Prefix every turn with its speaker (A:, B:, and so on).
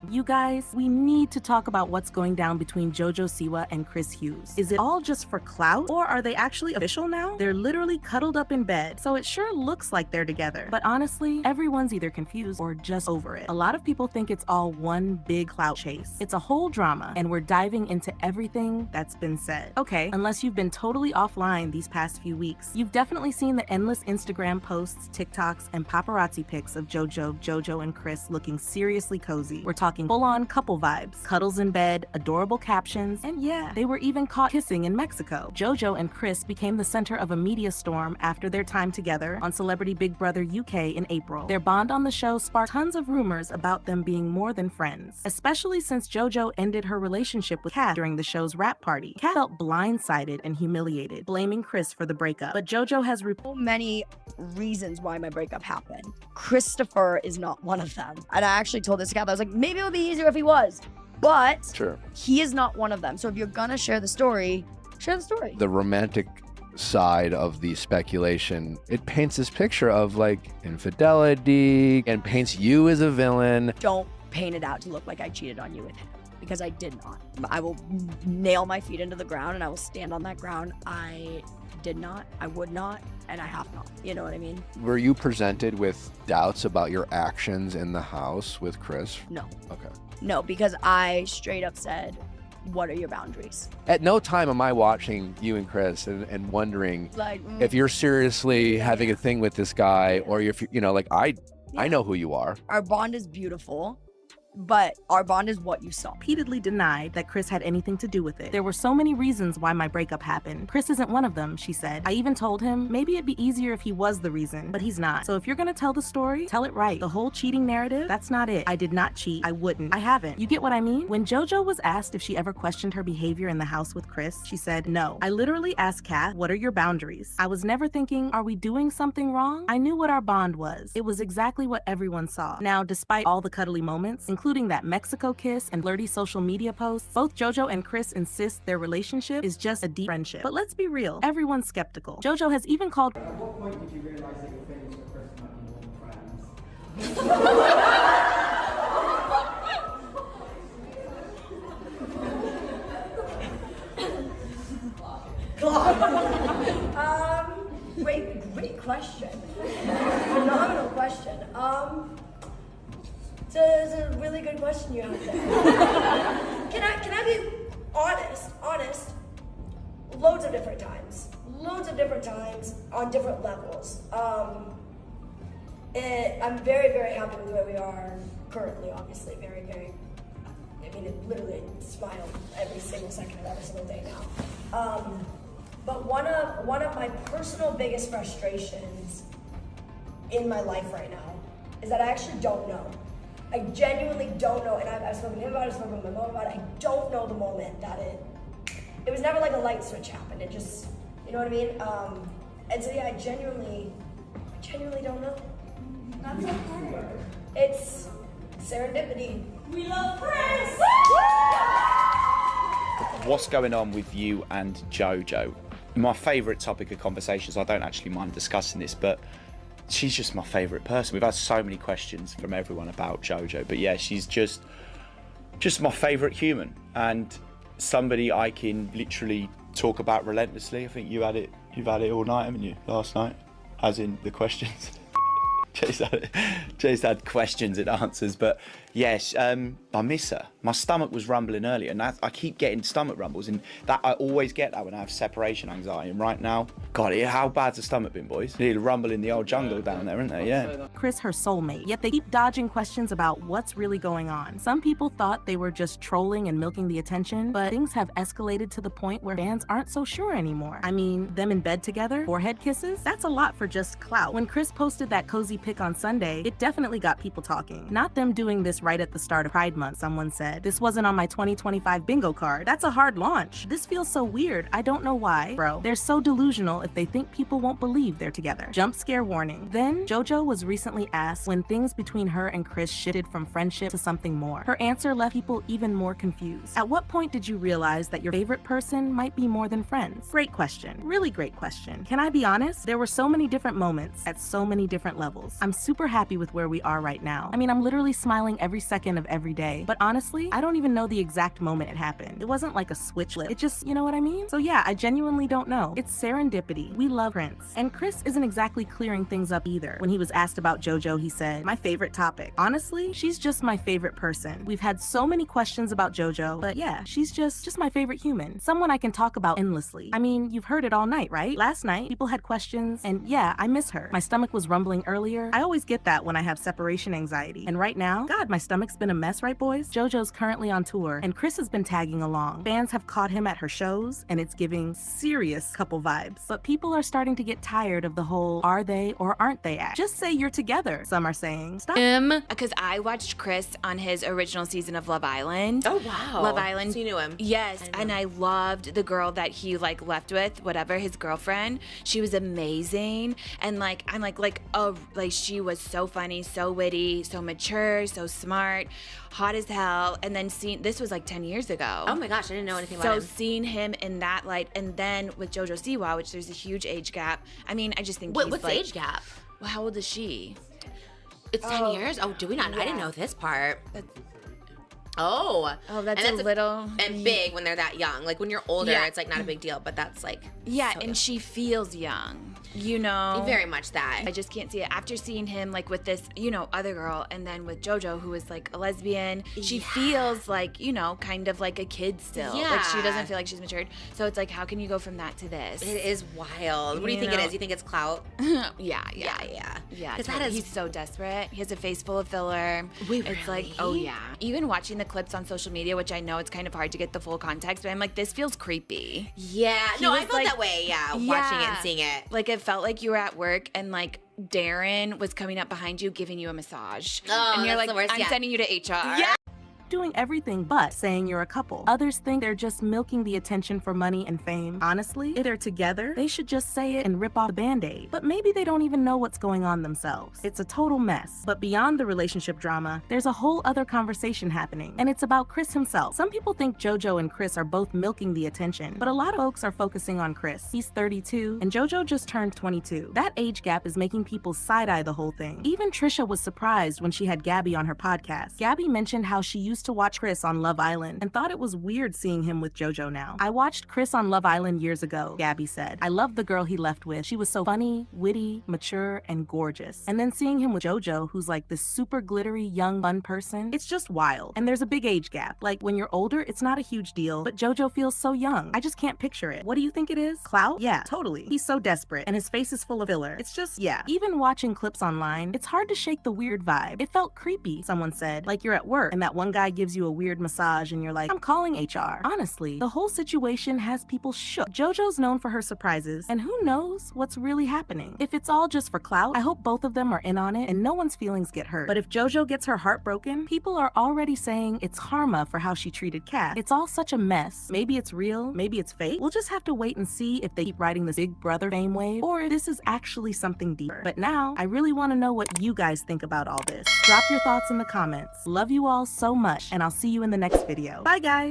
A: You guys, we need to talk about what's going down between Jojo Siwa and Chris Hughes. Is it all just for clout, or are they actually official now? They're literally cuddled up in bed, so it sure looks like they're together. But honestly, everyone's either confused or just over it. A lot of people think it's all one big clout chase. It's a whole drama, and we're diving into everything that's been said. Okay, unless you've been totally offline these past few weeks, you've definitely seen the endless Instagram posts, TikToks, and paparazzi pics of Jojo and Chris looking seriously cozy. We're talking full-on couple vibes, cuddles in bed, adorable captions, and yeah, they were even caught kissing in Mexico. Jojo and Chris became the center of a media storm after their time together on Celebrity Big Brother UK in April. Their bond on the show sparked tons of rumors about them being more than friends, especially since Jojo ended her relationship with Kat during the show's wrap party. Kat felt blindsided and humiliated, blaming Chris for the breakup, but Jojo has
B: so many reasons why my breakup happened. Christopher is not one of them. And I actually told this guy, I was like, maybe it would be easier if he was, but he is not one of them. So if you're gonna share the story, share the story.
C: The romantic side of the speculation, it paints this picture of like infidelity and paints you as a villain.
B: Don't paint it out to look like I cheated on you with him, because I did not. I will nail my feet into the ground and I will stand on that ground. I did not, I would not, and I have not. You know what I mean?
C: Were you presented with doubts about your actions in the house with Chris?
B: No.
C: Okay.
B: No, because I straight up said, what are your boundaries?
C: At no time am I watching you and Chris and wondering
B: Like,
C: if you're seriously having a thing with this guy, or if you know, like I know who you are.
B: Our bond is beautiful, but our bond is what you saw.
A: Repeatedly denied that Chris had anything to do with it. There were so many reasons why my breakup happened. Chris isn't one of them, she said. I even told him maybe it'd be easier if he was the reason, but he's not. So if you're gonna tell the story, tell it right. The whole cheating narrative, that's not it. I did not cheat. I wouldn't. I haven't. You get what I mean? When Jojo was asked if she ever questioned her behavior in the house with Chris, she said, no. I literally asked Kat, what are your boundaries? I was never thinking, are we doing something wrong? I knew what our bond was. It was exactly what everyone saw. Now, despite all the cuddly moments, including that Mexico kiss and flirty social media posts, both Jojo and Chris insist their relationship is just a deep friendship. But let's be real, everyone's skeptical. Jojo has even called—
D: At what point did you realize that your feelings for Chris might be more than friends?
B: Great question. Phenomenal question. It's a really good question you have there. Can I be honest? Loads of different times on different levels. I'm very, very happy with where we are currently, obviously. Very, very, I mean, it literally smile every single second of every single day now. But one of my personal biggest frustrations in my life right now is that I actually don't know. I genuinely don't know, and I've spoken to him about it, I've spoken with my mom about it. I don't know the moment that it was never like a light switch happened. It just, you know what I mean? And so yeah, I genuinely don't know. That's okay. It's serendipity. We love Chris!
E: What's going on with you and Jojo? My favourite topic of conversations, I don't actually mind discussing this, but she's just my favourite person. We've had so many questions from everyone about Jojo, but yeah, she's just my favourite human and somebody I can literally talk about relentlessly. I think you've had it all night, haven't you? Last night, as in the questions. Jay's had questions and answers, but yes, I miss her. My stomach was rumbling earlier, and I keep getting stomach rumbles, and that I always get that when I have separation anxiety. And right now, God, how bad's the stomach been, boys? Need a rumble in the old jungle down there, isn't there? Yeah.
A: Chris her soulmate, yet they keep dodging questions about what's really going on. Some people thought they were just trolling and milking the attention, but things have escalated to the point where fans aren't so sure anymore. I mean, them in bed together, forehead kisses, that's a lot for just clout. When Chris posted that cozy pic on Sunday, it definitely got people talking. Not them doing this right at the start of Pride Month, someone said. This wasn't on my 2025 bingo card. That's a hard launch. This feels so weird. I don't know why. Bro, they're so delusional if they think people won't believe they're together. Jump scare warning. Then, Jojo was recently asked when things between her and Chris shifted from friendship to something more. Her answer left people even more confused. At what point did you realize that your favorite person might be more than friends? Great question. Really great question. Can I be honest? There were so many different moments at so many different levels. I'm super happy with where we are right now. I mean, I'm literally smiling every every second of every day. But honestly, I don't even know the exact moment it happened. It wasn't like a switch flip. It just, you know what I mean? So yeah, I genuinely don't know. It's serendipity. We love Prince. And Chris isn't exactly clearing things up either. When he was asked about Jojo, he said, "My favorite topic. Honestly, she's just my favorite person. We've had so many questions about Jojo, but yeah, she's just my favorite human. Someone I can talk about endlessly. I mean, you've heard it all night, right? Last night, people had questions, and yeah, I miss her. My stomach was rumbling earlier. I always get that when I have separation anxiety. And right now, God, my stomach's been a mess, right, boys? Jojo's currently on tour, and Chris has been tagging along. Fans have caught him at her shows, and it's giving serious couple vibes. But people are starting to get tired of the whole are they or aren't they act. Just say you're together, some are saying. Stop.
F: Because I watched Chris on his original season of Love Island.
G: Oh, wow.
F: Love Island.
G: So you knew him.
F: Yes, and I loved the girl that he like left with, whatever, his girlfriend. She was amazing. And like, I'm like, oh, like she was so funny, so witty, so mature, so smart, hot as hell. And then this was like 10 years ago.
G: Oh my gosh, I didn't know anything about him.
F: So seeing him in that light, and then with Jojo Siwa, which there's a huge age gap. I mean, I just think
G: Wait,
F: he's
G: what's
F: like,
G: the age gap?
F: Well, how old is she?
G: It's 10 years? Oh, do we not? I didn't know this part.
F: That's
G: And
F: a little
G: and big when they're that young. Like when you're older,
F: Yeah.
G: it's like not a big deal, but that's like
F: Yeah,
G: so
F: and
G: young.
F: she feels young, you know.
G: Very much that.
F: I just can't see it. After seeing him like with this, you know, other girl, and then with Jojo, who is like a lesbian, she feels like, you know, kind of like a kid still. Like she
G: Yeah.
F: doesn't feel like she's matured. So it's like, how can you go from that to this?
G: It is wild. What do you
F: You
G: think it
F: know?
G: is? You think it's clout?
F: Yeah.
G: Yeah.
F: Yeah,
G: 'Cause
F: totally.
G: that is-
F: He's so desperate. He has a face full of filler.
G: Wait,
F: It's like, oh
G: really?
F: yeah. Even watching the clips on social media, which I know it's kind of hard to get the full context, but I'm like, this feels creepy.
G: Yeah.
F: He
G: No, I
F: was
G: felt
F: like-
G: that way, watching it
F: Yeah.
G: and seeing it.
F: Like it felt like you were at work and like Darren was coming up behind you giving you a massage.
G: Oh,
F: and you're
G: that's
F: like,
G: the worst,
F: I'm
G: yeah.
F: sending you to HR.
G: Yeah.
A: Doing everything but saying you're a couple. Others think they're just milking the attention for money and fame. Honestly, if they're together, they should just say it and rip off the band-aid. But maybe they don't even know what's going on themselves. It's a total mess. But beyond the relationship drama, there's a whole other conversation happening, and it's about Chris himself. Some people think Jojo and Chris are both milking the attention, but a lot of folks are focusing on Chris. He's 32, and Jojo just turned 22. That age gap is making people side-eye the whole thing. Even Trisha was surprised when she had Gabby on her podcast. Gabby mentioned how she used to watch Chris on Love Island and thought it was weird seeing him with Jojo now. I watched Chris on Love Island years ago, Gabby said. I loved the girl he left with. She was so funny, witty, mature, and gorgeous. And then seeing him with Jojo, who's like this super glittery, young, fun person, it's just wild. And there's a big age gap. Like when you're older, it's not a huge deal, but Jojo feels so young. I just can't picture it. What do you think it is? Clout? Yeah, totally. He's so desperate, and his face is full of filler. It's just, yeah. Even watching clips online, it's hard to shake the weird vibe. It felt creepy, someone said. Like you're at work, and that one guy gives you a weird massage and you're like, I'm calling HR. Honestly, the whole situation has people shook. Jojo's known for her surprises, and who knows what's really happening. If it's all just for clout, I hope both of them are in on it and no one's feelings get hurt. But if Jojo gets her heart broken, people are already saying it's karma for how she treated Kat. It's all such a mess. Maybe it's real, maybe it's fake. We'll just have to wait and see if they keep riding this Big Brother fame wave or if this is actually something deeper. But now, I really want to know what you guys think about all this. Drop your thoughts in the comments. Love you all so much, and I'll see you in the next video. Bye, guys!